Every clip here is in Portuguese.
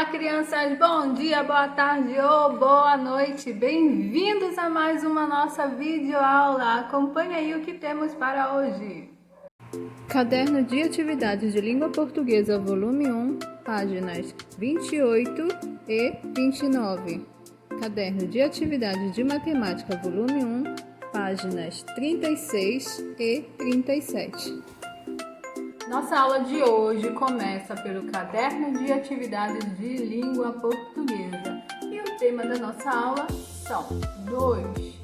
Olá, crianças! Bom dia, boa tarde ou boa noite! Bem-vindos a mais uma nossa videoaula. Acompanhe aí o que temos para hoje. Caderno de Atividades de Língua Portuguesa, volume 1, páginas 28 e 29. Caderno de Atividades de Matemática, volume 1, páginas 36 e 37. Nossa aula de hoje começa pelo Caderno de Atividades de Língua Portuguesa. E o tema da nossa aula são 2.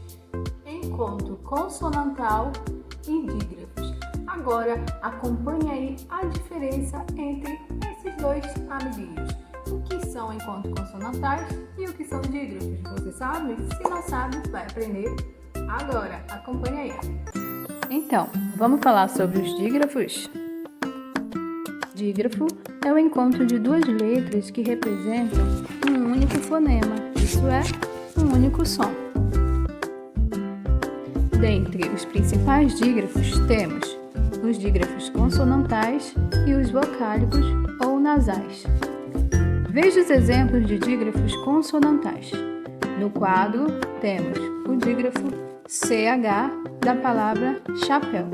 Encontro consonantal e dígrafos. Agora, acompanhe aí a diferença entre esses dois amiguinhos. O que são encontros consonantais e o que são dígrafos? Você sabe? Se não sabe, vai aprender agora. Acompanhe aí. Então, vamos falar sobre os dígrafos? Dígrafo é o encontro de duas letras que representam um único fonema, isso é, um único som. Dentre os principais dígrafos temos os dígrafos consonantais e os vocálicos ou nasais. Veja os exemplos de dígrafos consonantais. No quadro temos o dígrafo CH da palavra chapéu.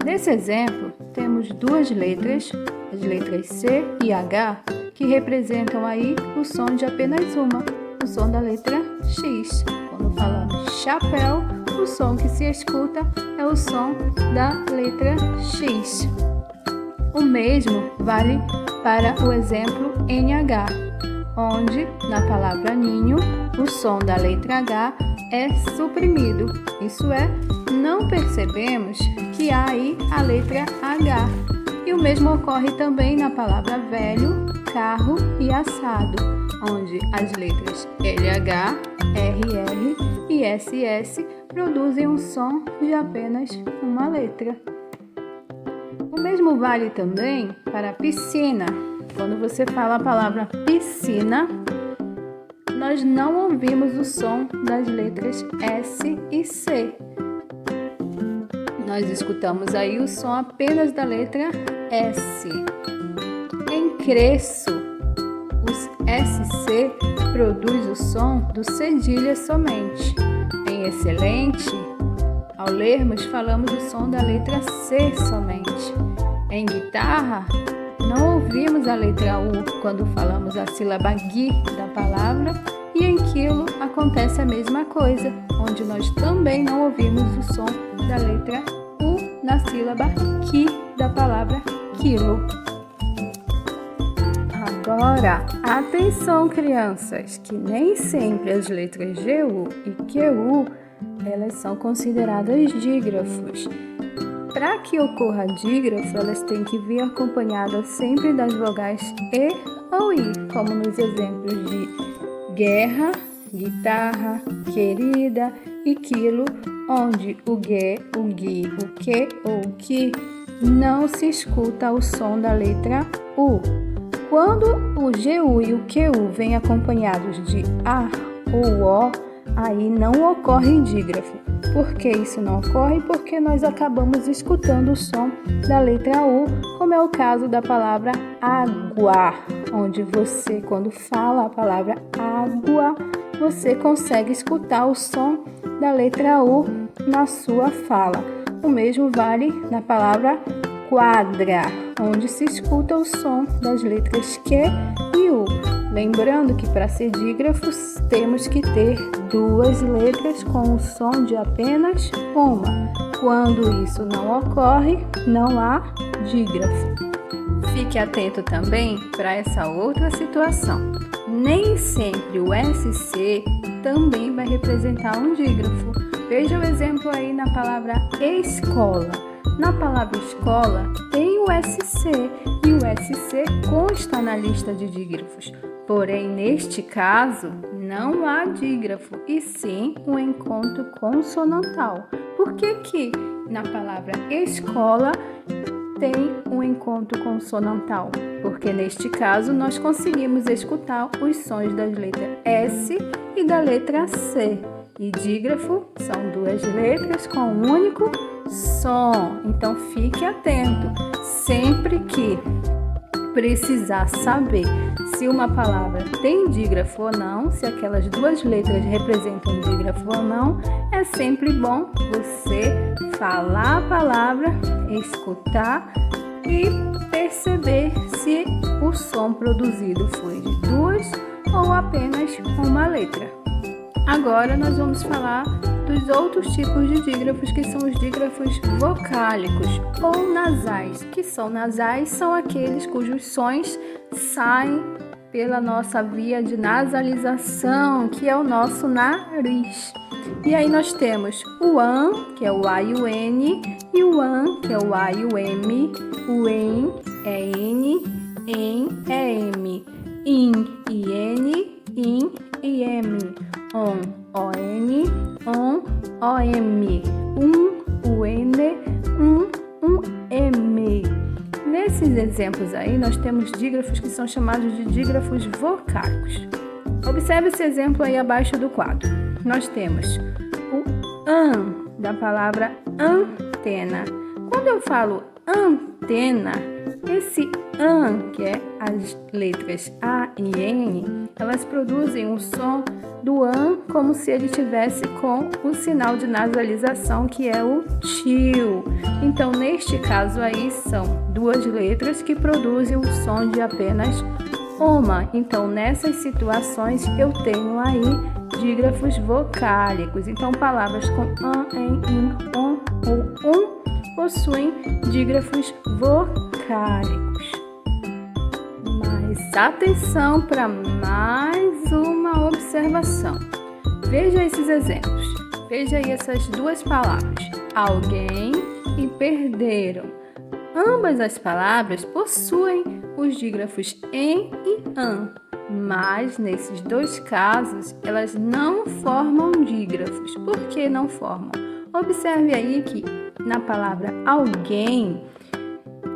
Nesse exemplo, temos duas letras, as letras C e H, que representam aí o som de apenas uma, o som da letra X. Quando falamos chapéu, o som que se escuta é o som da letra X. O mesmo vale para o exemplo NH, onde, na palavra ninho, o som da letra H é suprimido, isso é, não percebemos que há aí a letra H. E o mesmo ocorre também na palavra velho, carro e assado, onde as letras LH, RR e SS produzem um som de apenas uma letra. O mesmo vale também para piscina. Quando você fala a palavra piscina, nós não ouvimos o som das letras S e C. Nós escutamos aí o som apenas da letra S. Em cresço, os SC produz o som do cedilha somente. Em excelente, ao lermos, falamos o som da letra C somente. Em guitarra, não ouvimos a letra U quando falamos a sílaba gui da palavra, e em quilo acontece a mesma coisa, onde nós também não ouvimos o som da letra U na sílaba qui da palavra quilo. Agora, atenção, crianças, que nem sempre as letras GU e QU elas são consideradas dígrafos. Para que ocorra dígrafo, elas têm que vir acompanhadas sempre das vogais E ou I, como nos exemplos de guerra, guitarra, querida e quilo, onde o G, o gui, o que ou o que não se escuta o som da letra U. Quando o GU e o QU vêm acompanhados de A ou O, aí não ocorre dígrafo. Por que isso não ocorre? Porque nós acabamos escutando o som da letra U, como é o caso da palavra água, onde você, quando fala a palavra água, você consegue escutar o som da letra U na sua fala. O mesmo vale na palavra quadra, onde se escuta o som das letras Q e U. Lembrando que para ser dígrafos temos que ter duas letras com o som de apenas uma. Quando isso não ocorre, não há dígrafo. Fique atento também para essa outra situação. Nem sempre o SC também vai representar um dígrafo. Veja o exemplo aí na palavra escola. Na palavra escola tem o SC e o SC consta na lista de dígrafos. Porém, neste caso, não há dígrafo e sim um encontro consonantal. Por que na palavra escola tem um encontro consonantal? Porque neste caso nós conseguimos escutar os sons das letras S e da letra C. E dígrafo são duas letras com um único som. Então fique atento. Sempre que precisar saber se uma palavra tem dígrafo ou não, se aquelas duas letras representam dígrafo ou não, é sempre bom você falar a palavra, escutar e perceber se o som produzido foi de duas ou apenas uma letra. Agora nós vamos falar dos outros tipos de dígrafos, que são os dígrafos vocálicos ou nasais. Que são nasais, são aqueles cujos sons saem pela nossa via de nasalização, que é o nosso nariz. E aí nós temos o AN, que é o A e o N, e o AN, que é o A e o M, o EN é N, EN é M, IN e N, IN e M, ON, ON, ON, OM, UN, M. Nesses exemplos aí, nós temos dígrafos que são chamados de dígrafos vocálicos. Observe esse exemplo aí abaixo do quadro. Nós temos o AN, da palavra antena. Quando eu falo antena, esse AN, que é as letras A e N, elas produzem um som do AN como se ele tivesse com o sinal de nasalização, que é o TIL. Então, neste caso aí, são duas letras que produzem o som de apenas uma. Então, nessas situações, eu tenho aí dígrafos vocálicos. Então, palavras com an, en, in, on ou possuem dígrafos vocálicos. Mas atenção para mais uma observação. Veja esses exemplos. Veja aí essas duas palavras, alguém e perderam. Ambas as palavras possuem os dígrafos em e an, mas nesses dois casos elas não formam dígrafos. Por que não formam? Observe aí que na palavra alguém,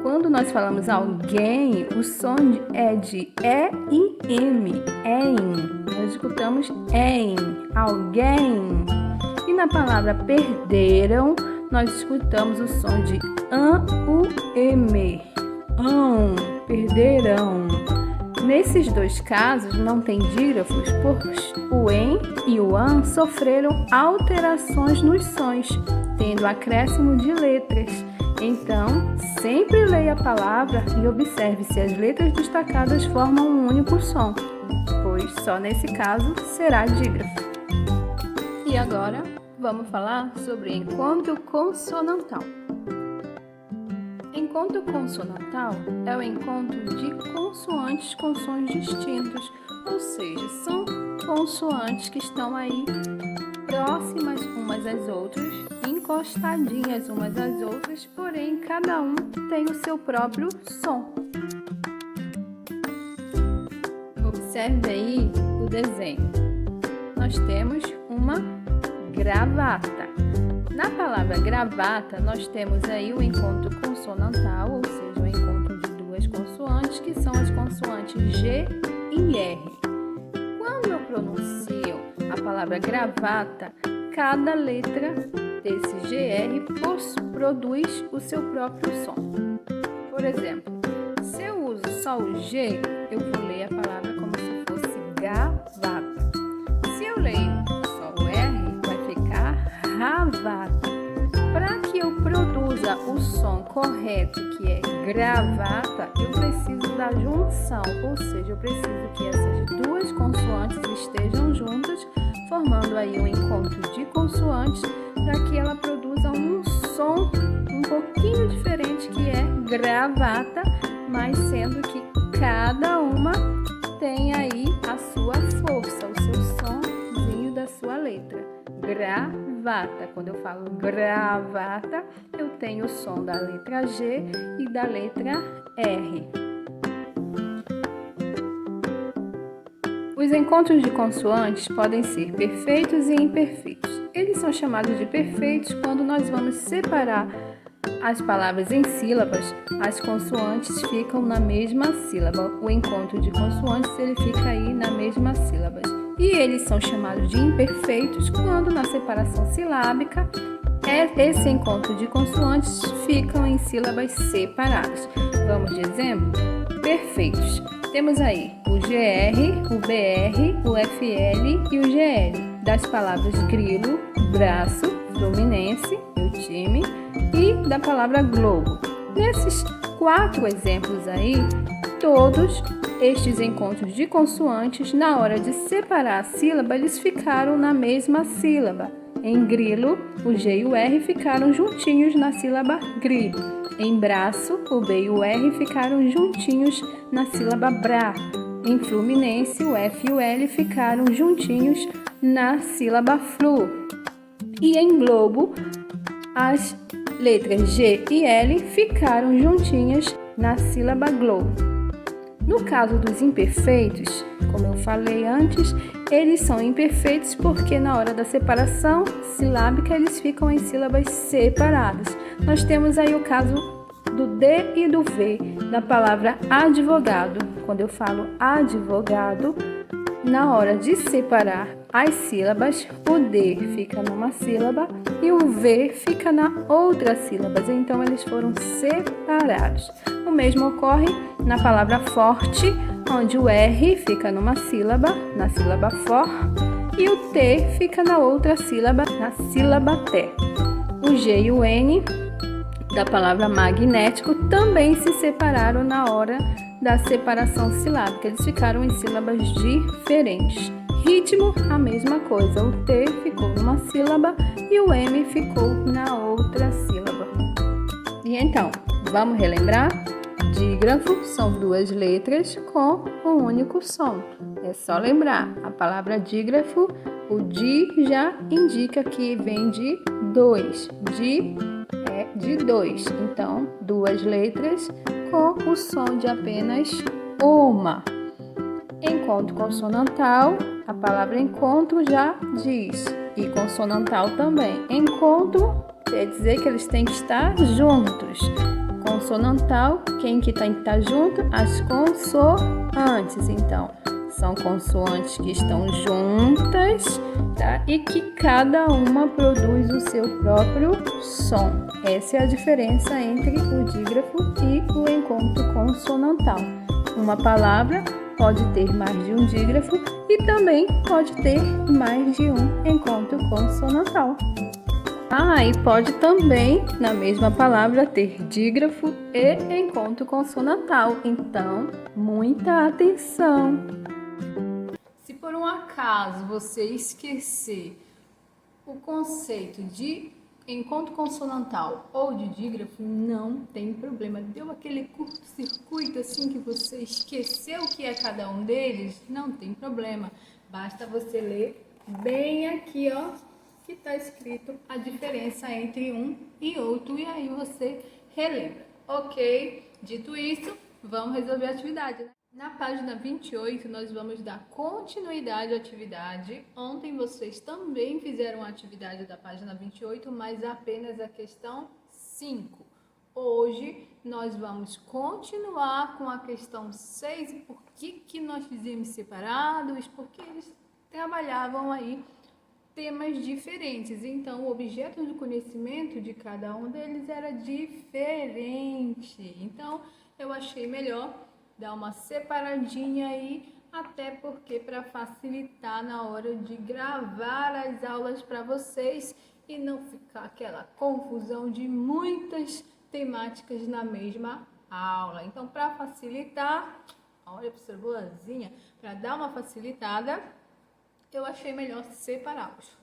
quando nós falamos alguém, o som é de E e M, em. Nós escutamos em, alguém. E na palavra perderam, nós escutamos o som de an, u, m, perderão. Nesses dois casos, não tem dígrafos, pois o em e o an sofreram alterações nos sons, tendo acréscimo de letras. Então, sempre leia a palavra e observe se as letras destacadas formam um único som, pois só nesse caso será dígrafo. E agora, vamos falar sobre encontro consonantal. Encontro consonantal é o encontro de consoantes com sons distintos, ou seja, são consoantes que estão aí próximas umas às outras, encostadinhas umas às outras, porém cada um tem o seu próprio som. Observe aí o desenho. Nós temos uma gravata. Na palavra gravata, nós temos aí o encontro consonantal, ou seja, o encontro de duas consoantes, que são as consoantes G e R. Quando eu pronuncio a palavra gravata, cada letra desse GR produz o seu próprio som. Por exemplo, se eu uso só o G, eu vou ler a palavra como se fosse gravata. Se eu leio só o R, vai ficar ravata. Para que eu produza o som correto, que é gravata, eu preciso da junção, ou seja, eu preciso que essas duas consoantes estejam juntas, formando aí um encontro de consoantes, para que ela produza um som um pouquinho diferente, que é gravata, mas sendo que cada uma tem aí a sua força, o seu somzinho da sua letra. Gravata. Quando eu falo gravata, eu tenho o som da letra G e da letra R. Os encontros de consoantes podem ser perfeitos e imperfeitos. Eles são chamados de perfeitos quando nós vamos separar as palavras em sílabas, as consoantes ficam na mesma sílaba. O encontro de consoantes, ele fica aí na mesma sílaba. E eles são chamados de imperfeitos quando na separação silábica esse encontro de consoantes ficam em sílabas separadas. Vamos de exemplo? perfeitos. Temos aí o GR, o BR, o FL e o GL, das palavras grilo, braço, fluminense, meu time, e da palavra globo. Nesses 4 exemplos aí, todos estes encontros de consoantes, na hora de separar a sílaba, eles ficaram na mesma sílaba. Em grilo, o G e o R ficaram juntinhos na sílaba gri. Em braço, o B e o R ficaram juntinhos na sílaba bra. Em fluminense, o F e o L ficaram juntinhos na sílaba flu. E em globo, as letras G e L ficaram juntinhas na sílaba glo. No caso dos imperfeitos, como eu falei antes, eles são imperfeitos porque na hora da separação silábica eles ficam em sílabas separadas. Nós temos aí o caso do D e do V, da palavra advogado. Quando eu falo advogado, na hora de separar as sílabas, o D fica numa sílaba e o V fica na outra sílaba. Então, eles foram separados. O mesmo ocorre na palavra forte, onde o R fica numa sílaba, na sílaba for, e o T fica na outra sílaba, na sílaba té. O G e o N da palavra magnético também se separaram na hora da separação silábica. Eles ficaram em sílabas diferentes. Ritmo, a mesma coisa. O T ficou numa sílaba e o M ficou na outra sílaba. E então, vamos relembrar? Dígrafo são 2 letras com um único som. É só lembrar, a palavra dígrafo, o di já indica que vem de 2. Di é de 2. Então, 2 letras com o som de apenas uma. Encontro consonantal, a palavra encontro já diz. E consonantal também. Encontro quer dizer que eles têm que estar juntos. Consonantal, quem que tem que estar junto? As consoantes. Então, são consoantes que estão juntas, tá? E que cada uma produz o seu próprio som. Essa é a diferença entre o dígrafo e o encontro consonantal. Uma palavra pode ter mais de um dígrafo e também pode ter mais de um encontro consonantal. E pode também, na mesma palavra, ter dígrafo e encontro consonantal. Então, muita atenção! Se por um acaso você esquecer o conceito de encontro consonantal ou de dígrafo, não tem problema. Deu aquele curto-circuito assim que você esqueceu o que é cada um deles, não tem problema. Basta você ler bem aqui, ó, que está escrito a diferença entre um e outro e aí você relembra. Ok? Dito isso, vamos resolver a atividade, né? Na página 28, nós vamos dar continuidade à atividade. Ontem vocês também fizeram a atividade da página 28, mas apenas a questão 5. Hoje, nós vamos continuar com a questão 6. Por que nós fizemos separados? Porque eles trabalhavam aí temas diferentes. Então, o objeto do conhecimento de cada um deles era diferente. Então, eu achei melhor dar uma separadinha aí, até porque para facilitar na hora de gravar as aulas para vocês e não ficar aquela confusão de muitas temáticas na mesma aula. Então, para facilitar, olha, professora boazinha, para dar uma facilitada, eu achei melhor separá-los.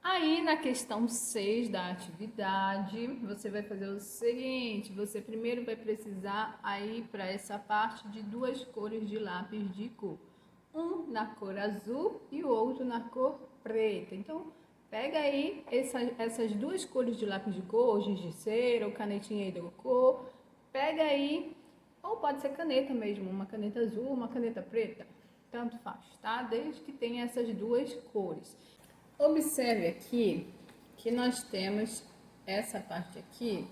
Aí, na questão 6 da atividade, você vai fazer o seguinte, você primeiro vai precisar aí para essa parte de 2 cores de lápis de cor. Um na cor azul e o outro na cor preta. Então, pega aí essas 2 cores de lápis de cor, giz de cera ou canetinha hidrocor. Pega aí, ou pode ser caneta mesmo, uma caneta azul, uma caneta preta. Tanto faz, tá? Desde que tenha essas 2 cores. Observe aqui que nós temos essa parte aqui,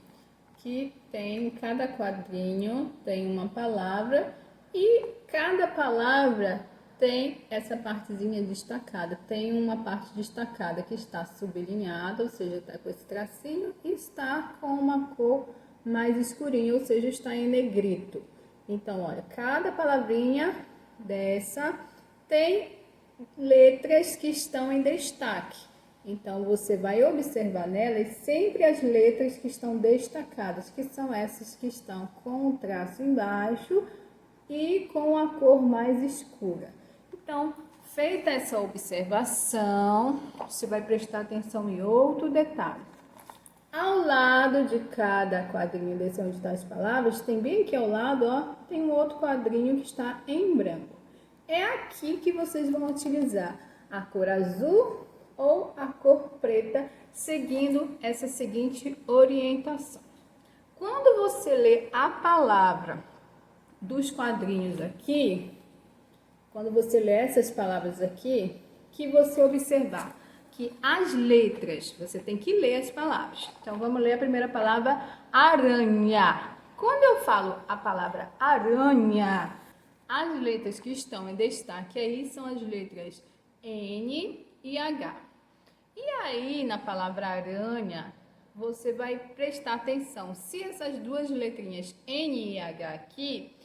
que tem cada quadrinho, tem uma palavra e cada palavra tem essa partezinha destacada. Tem uma parte destacada que está sublinhada, ou seja, está com esse tracinho, e está com uma cor mais escurinha, ou seja, está em negrito. Então, olha, cada palavrinha dessa tem letras que estão em destaque. Então, você vai observar nelas sempre as letras que estão destacadas, que são essas que estão com o traço embaixo e com a cor mais escura. Então, feita essa observação, você vai prestar atenção em outro detalhe. Ao lado de cada quadrinho desse onde estão as palavras, tem bem aqui ao lado, ó, tem um outro quadrinho que está em branco. É aqui que vocês vão utilizar a cor azul ou a cor preta, seguindo essa seguinte orientação. Quando você lê a palavra dos quadrinhos aqui, quando você lê essas palavras aqui, que você observar que as letras, você tem que ler as palavras. Então, vamos ler a primeira palavra, aranha. Quando eu falo a palavra aranha, as letras que estão em destaque aí são as letras N e H. E aí, na palavra aranha, você vai prestar atenção se essas duas letrinhas N e H aqui,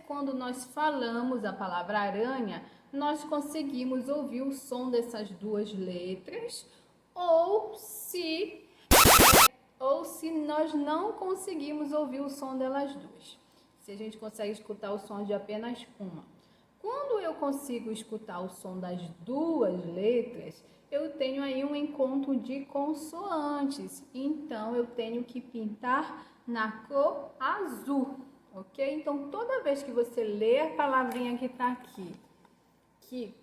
quando nós falamos a palavra aranha, nós conseguimos ouvir o som dessas duas letras, ou se nós não conseguimos ouvir o som delas duas. Se a gente consegue escutar o som de apenas uma. Quando eu consigo escutar o som das duas letras, eu tenho aí um encontro de consoantes. Então, eu tenho que pintar na cor azul, ok? Então, toda vez que você lê a palavrinha que está aqui, que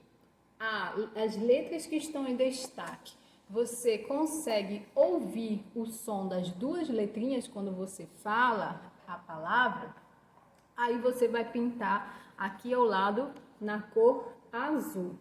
as letras que estão em destaque, você consegue ouvir o som das duas letrinhas quando você fala a palavra, aí você vai pintar aqui ao lado na cor azul.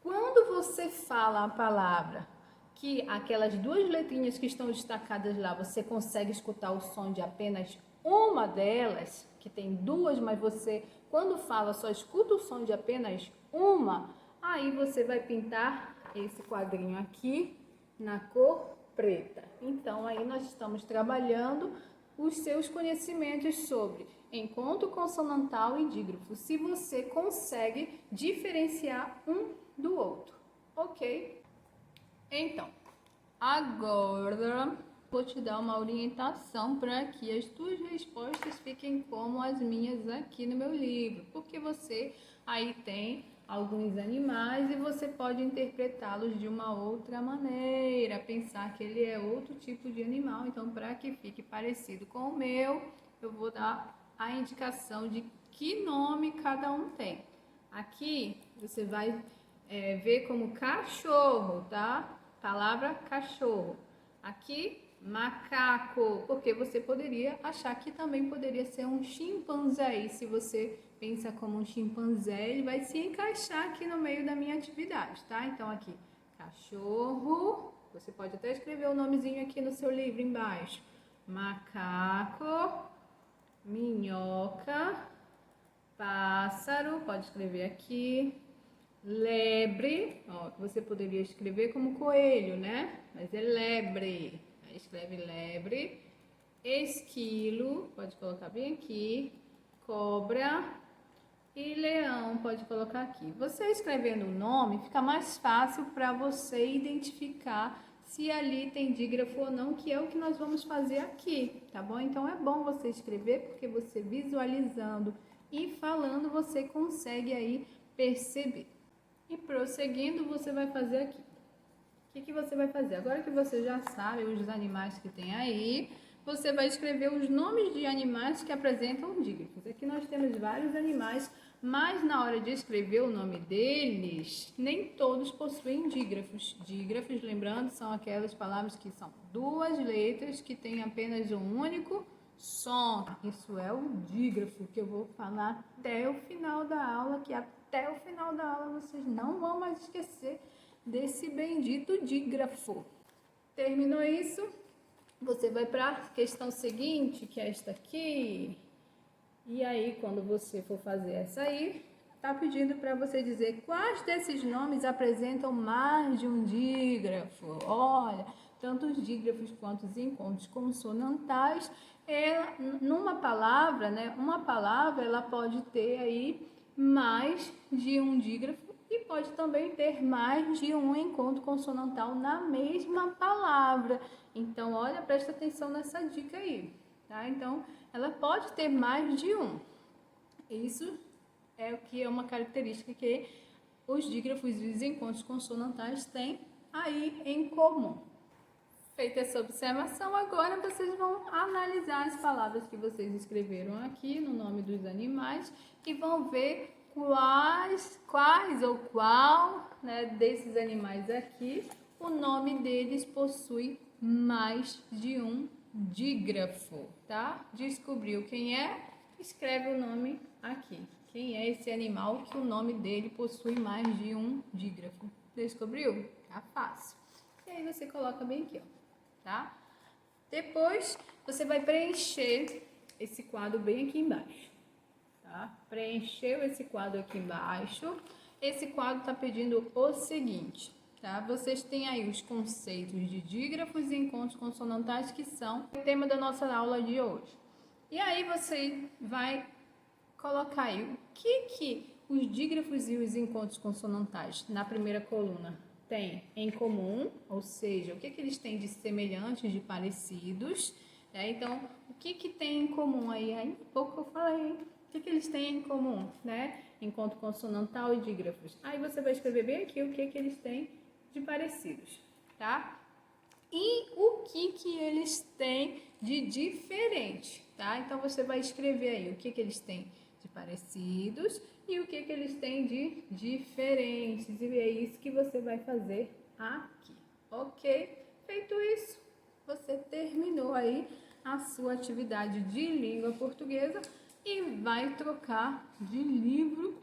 Quando você fala a palavra que aquelas duas letrinhas que estão destacadas lá, você consegue escutar o som de apenas uma delas, que tem duas, mas você, quando fala, só escuta o som de apenas uma, aí você vai pintar esse quadrinho aqui na cor preta. Então, aí nós estamos trabalhando os seus conhecimentos sobre encontro consonantal e dígrafo, se você consegue diferenciar um do outro, ok? Então, agora vou te dar uma orientação para que as tuas respostas fiquem como as minhas aqui no meu livro, porque você aí tem alguns animais e você pode interpretá-los de uma outra maneira, pensar que ele é outro tipo de animal. Então, para que fique parecido com o meu, eu vou dar a indicação de que nome cada um tem. Aqui você vai ver como cachorro, tá? Palavra cachorro. Aqui, macaco, porque você poderia achar que também poderia ser um chimpanzé. E se você pensa como um chimpanzé, ele vai se encaixar aqui no meio da minha atividade, tá? Então, aqui, cachorro. Você pode até escrever o nomezinho aqui no seu livro embaixo. Macaco, minhoca, pássaro, pode escrever aqui. Lebre, ó, você poderia escrever como coelho, né? Mas é lebre. Aí escreve lebre. Esquilo, pode colocar bem aqui. Cobra e leão, pode colocar aqui. Você escrevendo o nome, fica mais fácil para você identificar se ali tem dígrafo ou não, que é o que nós vamos fazer aqui, tá bom? Então, é bom você escrever, porque você visualizando e falando, você consegue aí perceber. E prosseguindo, você vai fazer aqui. O que você vai fazer? Agora que você já sabe os animais que tem aí, você vai escrever os nomes de animais que apresentam dígrafos. Aqui nós temos vários animais, mas na hora de escrever o nome deles, nem todos possuem dígrafos. Dígrafos, lembrando, são aquelas palavras que são duas letras que têm apenas um único som. Isso é o dígrafo, que eu vou falar até o final da aula, que até o final da aula vocês não vão mais esquecer desse bendito dígrafo. Terminou isso? Você vai para a questão seguinte, que é esta aqui. E aí, quando você for fazer essa aí, tá pedindo para você dizer quais desses nomes apresentam mais de um dígrafo. Olha, tanto os dígrafos quanto os encontros consonantais. Numa palavra, né, uma palavra ela pode ter aí mais de um dígrafo e pode também ter mais de um encontro consonantal na mesma palavra. Então, olha, presta atenção nessa dica aí, tá? Então, ela pode ter mais de um. Isso é o que é uma característica que os dígrafos e os encontros consonantais têm aí em comum. Feita essa observação, agora vocês vão analisar as palavras que vocês escreveram aqui no nome dos animais e vão ver quais ou qual, né, desses animais aqui, o nome deles possui mais de um dígrafo, tá? Descobriu quem é? Escreve o nome aqui. Quem é esse animal que o nome dele possui mais de um dígrafo? Descobriu? Tá fácil. E aí você coloca bem aqui, ó, tá? Depois você vai preencher esse quadro bem aqui embaixo, tá? Preencheu esse quadro aqui embaixo. Esse quadro tá pedindo o seguinte, tá? Vocês têm aí os conceitos de dígrafos e encontros consonantais, que são o tema da nossa aula de hoje. E aí você vai colocar aí o que os dígrafos e os encontros consonantais na primeira coluna têm em comum, ou seja, o que eles têm de semelhantes, de parecidos, né? Então, o que tem em comum aí? Ainda há pouco eu falei, o que eles têm em comum, né? Encontro consonantal e dígrafos. Aí você vai escrever bem aqui o que eles têm de parecidos, tá? E o que eles têm de diferente, tá? Então, você vai escrever aí o que eles têm de parecidos e o que eles têm de diferentes. E é isso que você vai fazer aqui, ok? Feito isso, você terminou aí a sua atividade de língua portuguesa e vai trocar de livro